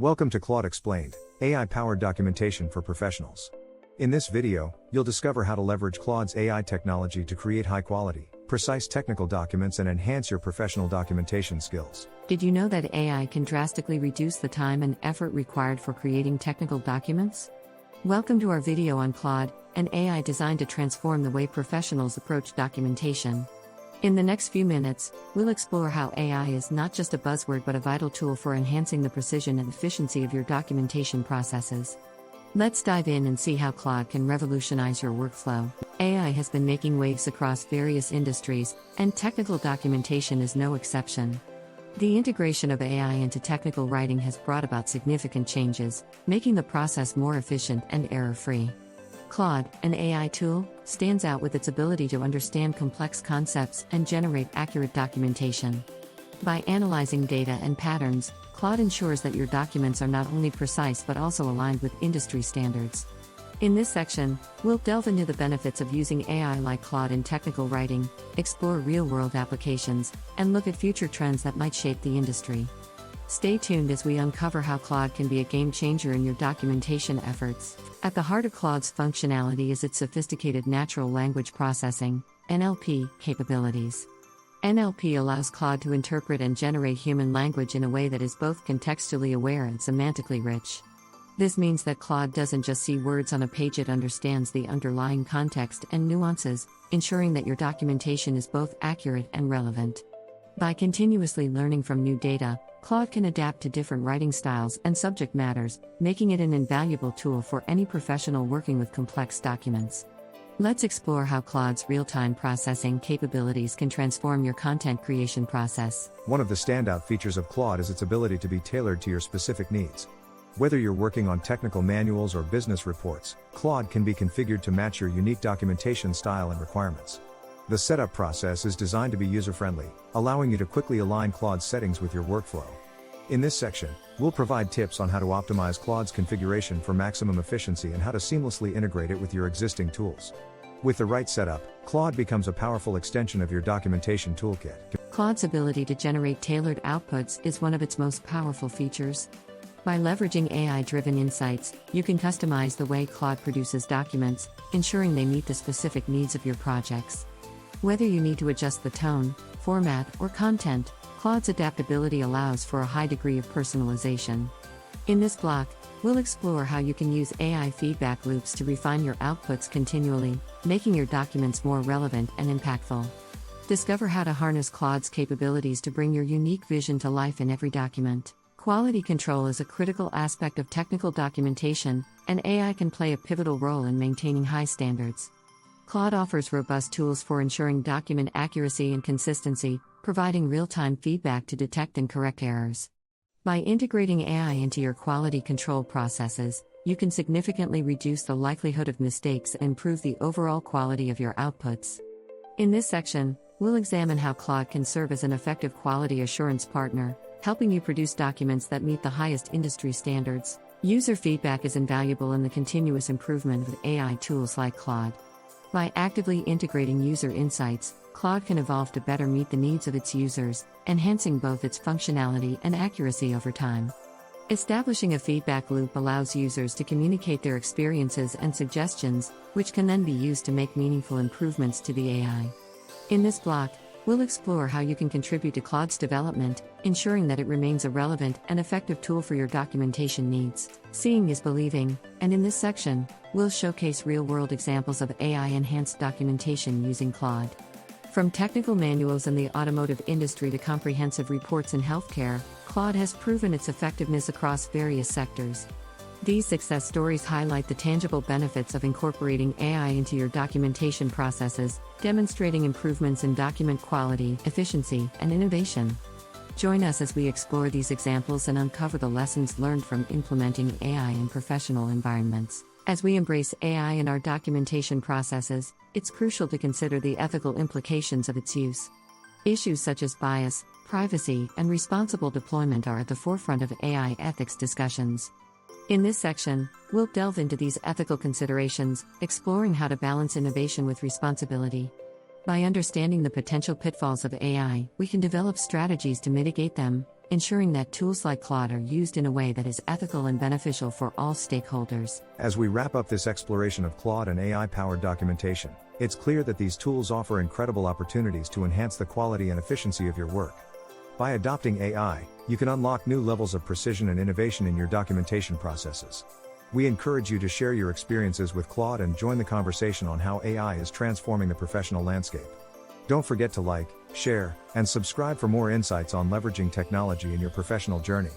Welcome to Claude Explained, AI-powered documentation for professionals. In this video, you'll discover how to leverage Claude's AI technology to create high-quality, precise technical documents and enhance your professional documentation skills. Did you know that AI can drastically reduce the time and effort required for creating technical documents? Welcome to our video on Claude, an AI designed to transform the way professionals approach documentation. In the next few minutes, we'll explore how AI is not just a buzzword but a vital tool for enhancing the precision and efficiency of your documentation processes. Let's dive in and see how Claude can revolutionize your workflow. AI has been making waves across various industries, and technical documentation is no exception. The integration of AI into technical writing has brought about significant changes, making the process more efficient and error-free. Claude, an AI tool, stands out with its ability to understand complex concepts and generate accurate documentation. By analyzing data and patterns, Claude ensures that your documents are not only precise but also aligned with industry standards. In this section, we'll delve into the benefits of using AI like Claude in technical writing, explore real-world applications, and look at future trends that might shape the industry. Stay tuned as we uncover how Claude can be a game-changer in your documentation efforts. At the heart of Claude's functionality is its sophisticated natural language processing (NLP) capabilities. NLP allows Claude to interpret and generate human language in a way that is both contextually aware and semantically rich. This means that Claude doesn't just see words on a page, it understands the underlying context and nuances, ensuring that your documentation is both accurate and relevant. By continuously learning from new data, Claude can adapt to different writing styles and subject matters, making it an invaluable tool for any professional working with complex documents. Let's explore how Claude's real-time processing capabilities can transform your content creation process. One of the standout features of Claude is its ability to be tailored to your specific needs. Whether you're working on technical manuals or business reports, Claude can be configured to match your unique documentation style and requirements. The setup process is designed to be user-friendly, allowing you to quickly align Claude's settings with your workflow. In this section, we'll provide tips on how to optimize Claude's configuration for maximum efficiency and how to seamlessly integrate it with your existing tools. With the right setup, Claude becomes a powerful extension of your documentation toolkit. Claude's ability to generate tailored outputs is one of its most powerful features. By leveraging AI-driven insights, you can customize the way Claude produces documents, ensuring they meet the specific needs of your projects. Whether you need to adjust the tone, format, or content, Claude's adaptability allows for a high degree of personalization. In this block, we'll explore how you can use AI feedback loops to refine your outputs continually, making your documents more relevant and impactful. Discover how to harness Claude's capabilities to bring your unique vision to life in every document. Quality control is a critical aspect of technical documentation, and AI can play a pivotal role in maintaining high standards. Claude offers robust tools for ensuring document accuracy and consistency, providing real-time feedback to detect and correct errors. By integrating AI into your quality control processes, you can significantly reduce the likelihood of mistakes and improve the overall quality of your outputs. In this section, we'll examine how Claude can serve as an effective quality assurance partner, helping you produce documents that meet the highest industry standards. User feedback is invaluable in the continuous improvement of AI tools like Claude. By actively integrating user insights, Claude can evolve to better meet the needs of its users, enhancing both its functionality and accuracy over time. Establishing a feedback loop allows users to communicate their experiences and suggestions, which can then be used to make meaningful improvements to the AI. In this block, we'll explore how you can contribute to Claude's development, ensuring that it remains a relevant and effective tool for your documentation needs. Seeing is believing, and in this section, we'll showcase real-world examples of AI-enhanced documentation using Claude. From technical manuals in the automotive industry to comprehensive reports in healthcare, Claude has proven its effectiveness across various sectors. These success stories highlight the tangible benefits of incorporating AI into your documentation processes, demonstrating improvements in document quality, efficiency, and innovation. Join us as we explore these examples and uncover the lessons learned from implementing AI in professional environments. As we embrace AI in our documentation processes, it's crucial to consider the ethical implications of its use. Issues such as bias, privacy, and responsible deployment are at the forefront of AI ethics discussions. In this section, we'll delve into these ethical considerations, exploring how to balance innovation with responsibility. By understanding the potential pitfalls of AI, we can develop strategies to mitigate them, ensuring that tools like Claude are used in a way that is ethical and beneficial for all stakeholders. As we wrap up this exploration of Claude and AI-powered documentation, it's clear that these tools offer incredible opportunities to enhance the quality and efficiency of your work. By adopting AI, you can unlock new levels of precision and innovation in your documentation processes. We encourage you to share your experiences with Claude and join the conversation on how AI is transforming the professional landscape. Don't forget to like, share, and subscribe for more insights on leveraging technology in your professional journey.